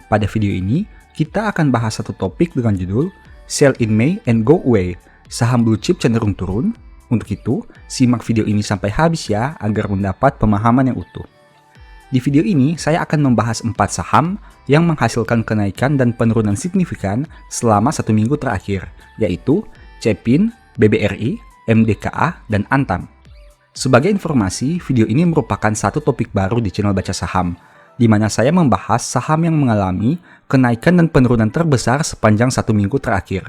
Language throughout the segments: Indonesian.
Pada video ini, kita akan bahas satu topik dengan judul Sell in May and Go Away, saham blue chip cenderung turun. Untuk itu, simak video ini sampai habis ya, agar mendapat pemahaman yang utuh. Di video ini, saya akan membahas 4 saham yang menghasilkan kenaikan dan penurunan signifikan selama 1 minggu terakhir, yaitu Cepin, BBRI, MDKA, dan Antam. Sebagai informasi, video ini merupakan satu topik baru di channel Baca Saham, di mana saya membahas saham yang mengalami kenaikan dan penurunan terbesar sepanjang 1 minggu terakhir.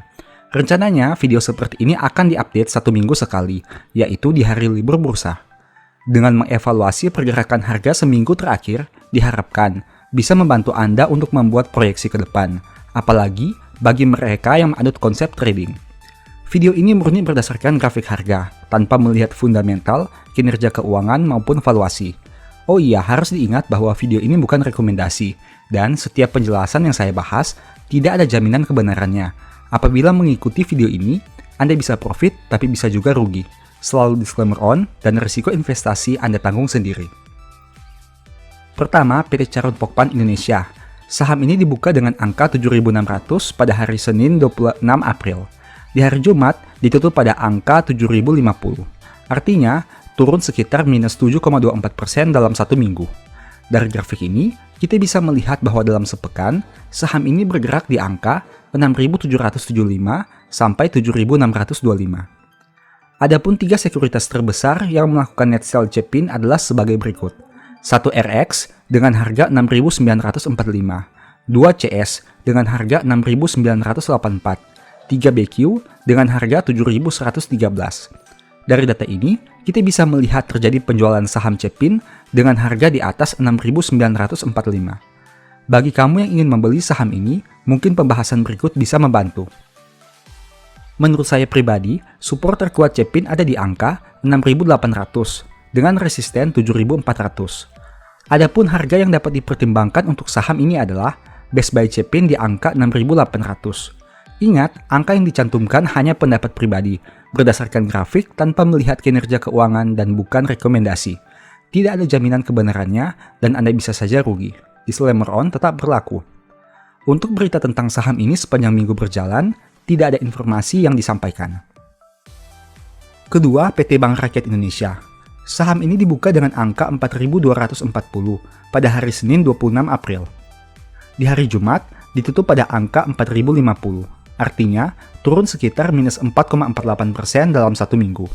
Rencananya, video seperti ini akan diupdate 1 minggu sekali, yaitu di hari libur bursa. Dengan mengevaluasi pergerakan harga seminggu terakhir, diharapkan bisa membantu Anda untuk membuat proyeksi ke depan, apalagi bagi mereka yang menganut konsep trading. Video ini murni berdasarkan grafik harga, tanpa melihat fundamental, kinerja keuangan maupun valuasi. Oh iya, harus diingat bahwa video ini bukan rekomendasi, dan setiap penjelasan yang saya bahas tidak ada jaminan kebenarannya. Apabila mengikuti video ini, Anda bisa profit tapi bisa juga rugi. Selalu disclaimer on, dan risiko investasi Anda tanggung sendiri. Pertama, PT Carun Pokpan Indonesia. Saham ini dibuka dengan angka 7.600 pada hari Senin 26 April. Di hari Jumat, ditutup pada angka 7.050. Artinya, turun sekitar minus 7,24% dalam 1 minggu. Dari grafik ini, kita bisa melihat bahwa dalam sepekan, saham ini bergerak di angka 6.775 sampai 7.625. Adapun 3 sekuritas terbesar yang melakukan net sell Cepin adalah sebagai berikut. 1 RX dengan harga 6.945, 2 CS dengan harga 6.984, 3 BQ dengan harga 7.113. Dari data ini, kita bisa melihat terjadi penjualan saham Cepin dengan harga di atas 6.945. Bagi kamu yang ingin membeli saham ini, mungkin pembahasan berikut bisa membantu. Menurut saya pribadi, support terkuat Cepin ada di angka 6.800 dengan resisten 7.400. Adapun harga yang dapat dipertimbangkan untuk saham ini adalah best buy Cepin di angka 6.800. Ingat, angka yang dicantumkan hanya pendapat pribadi, berdasarkan grafik tanpa melihat kinerja keuangan dan bukan rekomendasi. Tidak ada jaminan kebenarannya dan Anda bisa saja rugi. Disclaimer on tetap berlaku. Untuk berita tentang saham ini sepanjang minggu berjalan, tidak ada informasi yang disampaikan. Kedua, PT Bank Rakyat Indonesia. Saham ini dibuka dengan angka 4.240 pada hari Senin 26 April. Di hari Jumat, ditutup pada angka 4.050. Artinya, turun sekitar minus 4,48% dalam 1 minggu.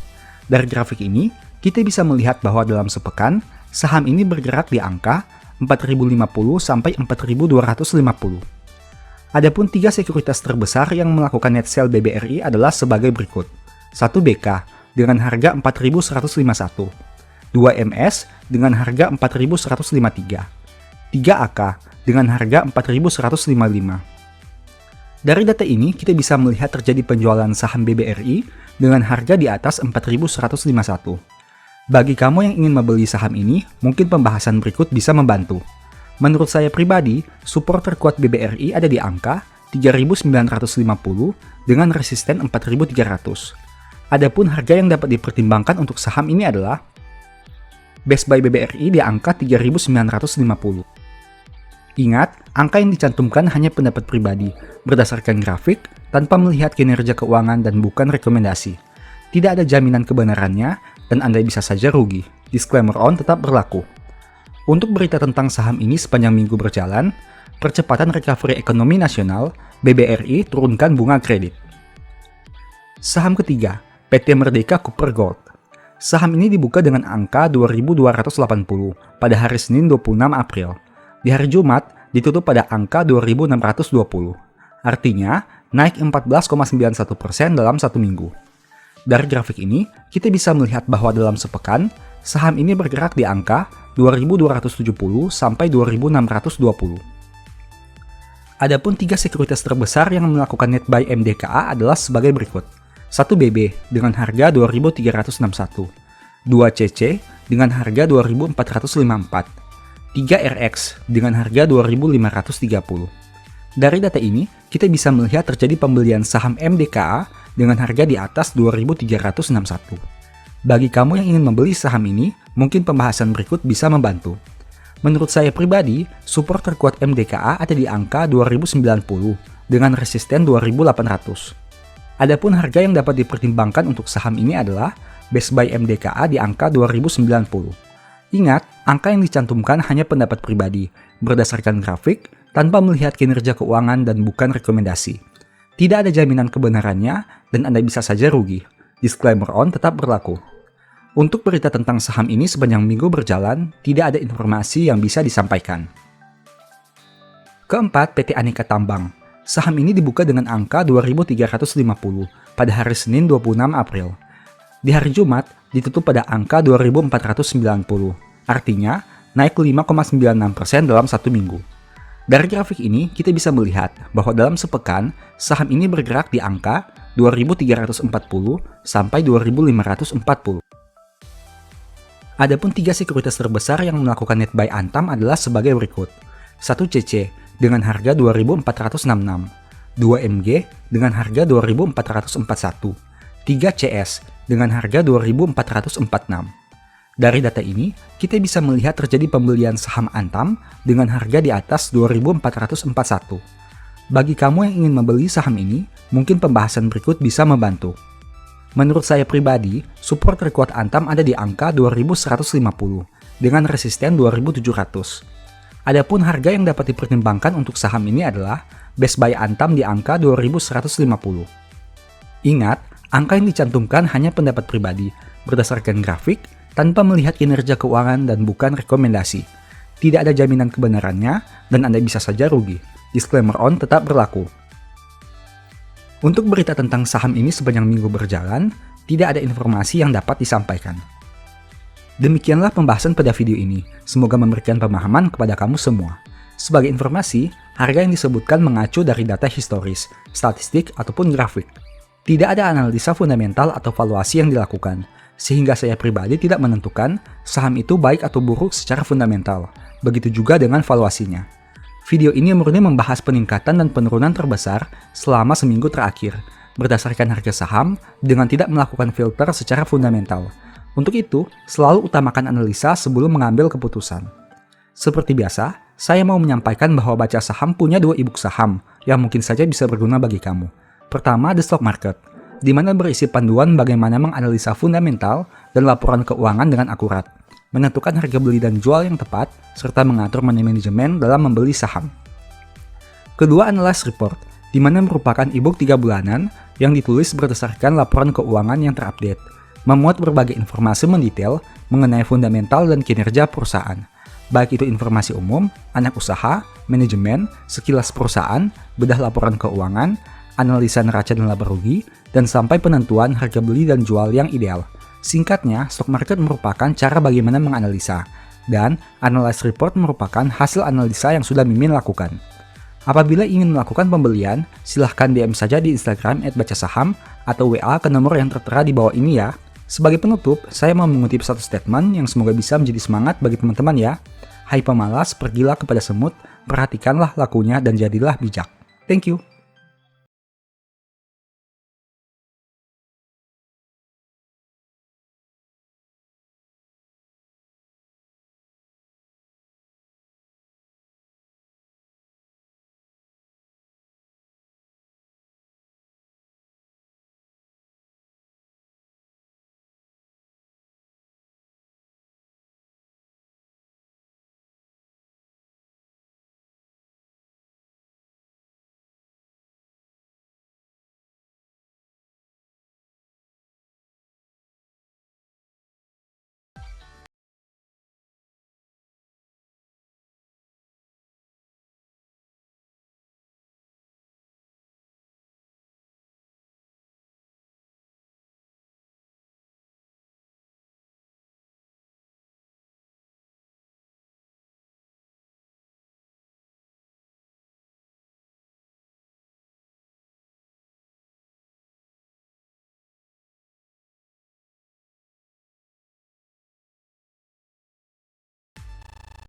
Dari grafik ini, kita bisa melihat bahwa dalam sepekan, saham ini bergerak di angka 4.050 sampai 4.250. Adapun 3 sekuritas terbesar yang melakukan net sell BBRI adalah sebagai berikut. 1 BK dengan harga 4.151, 2 MS dengan harga 4.153, 3 AK dengan harga 4.155. Dari data ini, kita bisa melihat terjadi penjualan saham BBRI dengan harga di atas 4.151. Bagi kamu yang ingin membeli saham ini, mungkin pembahasan berikut bisa membantu. Menurut saya pribadi, support terkuat BBRI ada di angka 3.950 dengan resisten 4.300. Adapun harga yang dapat dipertimbangkan untuk saham ini adalah best buy BBRI di angka 3.950. Ingat, angka yang dicantumkan hanya pendapat pribadi, berdasarkan grafik, tanpa melihat kinerja keuangan dan bukan rekomendasi. Tidak ada jaminan kebenarannya, dan Anda bisa saja rugi. Disclaimer on tetap berlaku. Untuk berita tentang saham ini sepanjang minggu berjalan, percepatan recovery ekonomi nasional, BBRI turunkan bunga kredit. Saham ketiga, PT Merdeka Cooper Gold. Saham ini dibuka dengan angka 2.280 pada hari Senin 26 April. Di hari Jumat, ditutup pada angka 2.620. Artinya, naik 14,91% dalam 1 minggu. Dari grafik ini, kita bisa melihat bahwa dalam sepekan, saham ini bergerak di angka 2.270 sampai 2.620. Adapun 3 sekuritas terbesar yang melakukan net buy MDKA adalah sebagai berikut. 1 BB dengan harga 2.361, 2 CC dengan harga 2.454, 3 RX dengan harga 2.530. Dari data ini, kita bisa melihat terjadi pembelian saham MDKA dengan harga di atas 2.361. Bagi kamu yang ingin membeli saham ini, mungkin pembahasan berikut bisa membantu. Menurut saya pribadi, support terkuat MDKA ada di angka 2090 dengan resisten 2800. Adapun harga yang dapat dipertimbangkan untuk saham ini adalah best buy MDKA di angka 2090. Ingat, angka yang dicantumkan hanya pendapat pribadi, berdasarkan grafik, tanpa melihat kinerja keuangan dan bukan rekomendasi. Tidak ada jaminan kebenarannya dan Anda bisa saja rugi. Disclaimer on tetap berlaku. Untuk berita tentang saham ini sepanjang minggu berjalan, tidak ada informasi yang bisa disampaikan. Keempat, PT Aneka Tambang. Saham ini dibuka dengan angka 2.350 pada hari Senin 26 April. Di hari Jumat, ditutup pada angka 2.490, artinya naik 5,96% dalam satu minggu. Dari grafik ini, kita bisa melihat bahwa dalam sepekan, saham ini bergerak di angka 2.340 sampai 2.540. Adapun 3 sekuritas terbesar yang melakukan net buy Antam adalah sebagai berikut. 1 CC dengan harga 2.466, 2 MG dengan harga 2.441, 3 CS dengan harga 2.446. Dari data ini, kita bisa melihat terjadi pembelian saham Antam dengan harga di atas 2.441. Bagi kamu yang ingin membeli saham ini, mungkin pembahasan berikut bisa membantu. Menurut saya pribadi, support terkuat Antam ada di angka 2150 dengan resisten 2700. Adapun harga yang dapat dipertimbangkan untuk saham ini adalah best buy Antam di angka 2150. Ingat, angka yang dicantumkan hanya pendapat pribadi, berdasarkan grafik, tanpa melihat kinerja keuangan dan bukan rekomendasi. Tidak ada jaminan kebenarannya dan Anda bisa saja rugi. Disclaimer on tetap berlaku. Untuk berita tentang saham ini sepanjang minggu berjalan, tidak ada informasi yang dapat disampaikan. Demikianlah pembahasan pada video ini. Semoga memberikan pemahaman kepada kamu semua. Sebagai informasi, harga yang disebutkan mengacu dari data historis, statistik, ataupun grafik. Tidak ada analisa fundamental atau valuasi yang dilakukan, sehingga saya pribadi tidak menentukan saham itu baik atau buruk secara fundamental. Begitu juga dengan valuasinya. Video ini murni membahas peningkatan dan penurunan terbesar selama seminggu terakhir, berdasarkan harga saham dengan tidak melakukan filter secara fundamental. Untuk itu, selalu utamakan analisa sebelum mengambil keputusan. Seperti biasa, saya mau menyampaikan bahwa baca saham punya 2 e-book saham yang mungkin saja bisa berguna bagi kamu. Pertama, The Stock Market, di mana berisi panduan bagaimana menganalisa fundamental dan laporan keuangan dengan akurat, menentukan harga beli dan jual yang tepat, serta mengatur manajemen dalam membeli saham. Kedua, Analyst Report, di mana merupakan e-book 3 bulanan yang ditulis berdasarkan laporan keuangan yang terupdate, memuat berbagai informasi mendetail mengenai fundamental dan kinerja perusahaan, baik itu informasi umum, anak usaha, manajemen, sekilas perusahaan, bedah laporan keuangan, analisa neraca dan laba rugi, dan sampai penentuan harga beli dan jual yang ideal. Singkatnya, stock market merupakan cara bagaimana menganalisa, dan Analyst Report merupakan hasil analisa yang sudah Mimin lakukan. Apabila ingin melakukan pembelian, silahkan DM saja di Instagram @bacasaham atau WA ke nomor yang tertera di bawah ini ya. Sebagai penutup, saya mau mengutip satu statement yang semoga bisa menjadi semangat bagi teman-teman ya. Hai pemalas, pergilah kepada semut, perhatikanlah lakunya dan jadilah bijak. Thank you.